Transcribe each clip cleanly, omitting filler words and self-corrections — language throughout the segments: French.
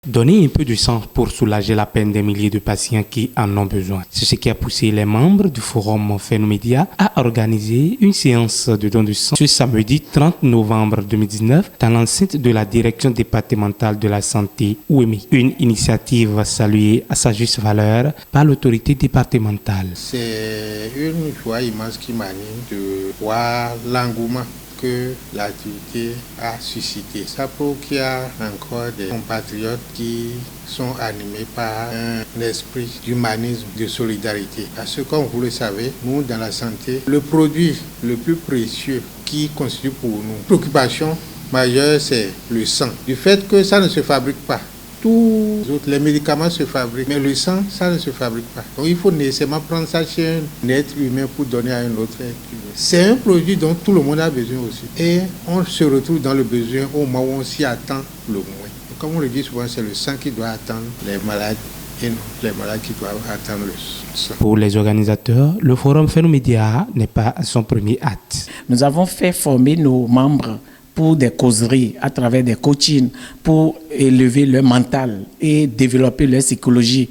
Donner un peu de sang pour soulager la peine des milliers de patients qui en ont besoin. C'est ce qui a poussé les membres du Forum Phénomédia à organiser une séance de don de sang ce samedi 30 novembre 2019 dans l'enceinte de la Direction départementale de la santé, OUEMI. Une initiative saluée à sa juste valeur par l'autorité départementale. C'est une joie immense qui m'anime de voir l'engouement que l'activité a suscité. Ça prouve qu'il y a encore des compatriotes qui sont animés par un esprit d'humanisme, de solidarité. Parce que comme vous le savez, nous dans la santé, le produit le plus précieux qui constitue pour nous préoccupation majeure, c'est le sang. Du fait que ça ne se fabrique pas. Tous les médicaments se fabriquent, mais le sang, ça ne se fabrique pas. Donc il faut nécessairement prendre ça chez un être humain pour donner à un autre être humain. C'est un produit dont tout le monde a besoin aussi. Et on se retrouve dans le besoin au moment où on s'y attend le moins. Et comme on le dit souvent, c'est le sang qui doit attendre les malades et non les malades qui doivent attendre le sang. Pour les organisateurs, le Forum Phénomédia n'est pas son premier acte. Nous avons fait former nos membres pour des causeries, à travers des coachings, pour élever leur mental et développer leur psychologie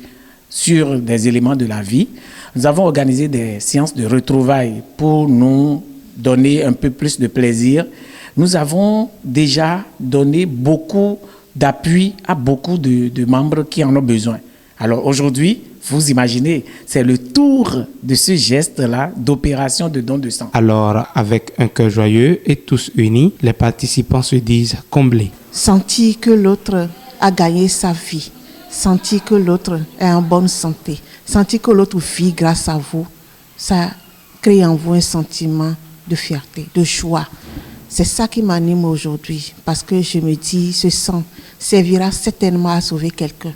sur des éléments de la vie. Nous avons organisé des séances de retrouvailles pour nous donner un peu plus de plaisir. Nous avons déjà donné beaucoup d'appui à beaucoup de membres qui en ont besoin. Alors aujourd'hui, vous imaginez, c'est le tour de ce geste-là d'opération de don de sang. Alors, avec un cœur joyeux et tous unis, les participants se disent comblés. Sentir que l'autre a gagné sa vie, sentir que l'autre est en bonne santé, sentir que l'autre vit grâce à vous, ça crée en vous un sentiment de fierté, de joie. C'est ça qui m'anime aujourd'hui, parce que je me dis, ce sang servira certainement à sauver quelqu'un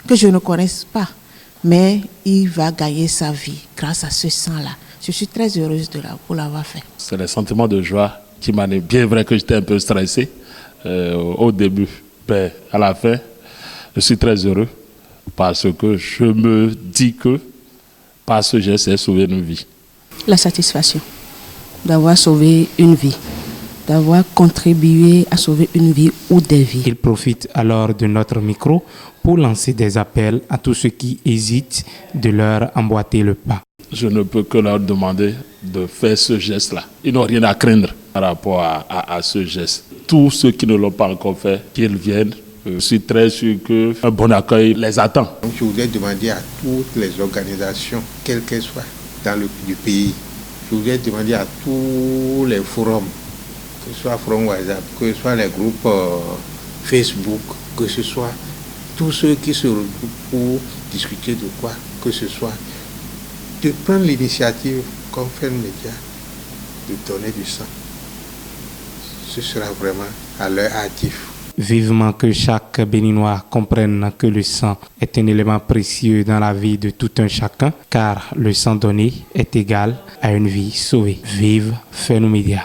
que je ne connaisse pas. Mais il va gagner sa vie grâce à ce sang-là. Je suis très heureuse pour l'avoir fait. C'est le sentiment de joie qui m'anime. Bien vrai que j'étais un peu stressé au début, mais à la fin, je suis très heureux parce que je me dis que par ce geste, j'ai sauvé une vie. La satisfaction d'avoir sauvé une vie, d'avoir contribué à sauver une vie ou des vies. Il profite alors de notre micro pour lancer des appels à tous ceux qui hésitent de leur emboîter le pas. Je ne peux que leur demander de faire ce geste-là. Ils n'ont rien à craindre par rapport à ce geste. Tous ceux qui ne l'ont pas encore fait, qu'ils viennent. Je suis très sûr qu'un bon accueil les attend. Donc, je voudrais demander à toutes les organisations, quelles qu'elles soient, du pays, je voudrais demander à tous les forums, que ce soit Forum WhatsApp, que ce soit les groupes Facebook, que ce soit tous ceux qui se regroupent pour discuter de quoi que ce soit, de prendre l'initiative, comme Phénomédia, de donner du sang. Ce sera vraiment à leur actif. Vivement que chaque Béninois comprenne que le sang est un élément précieux dans la vie de tout un chacun, car le sang donné est égal à une vie sauvée. Vive Phénomédia.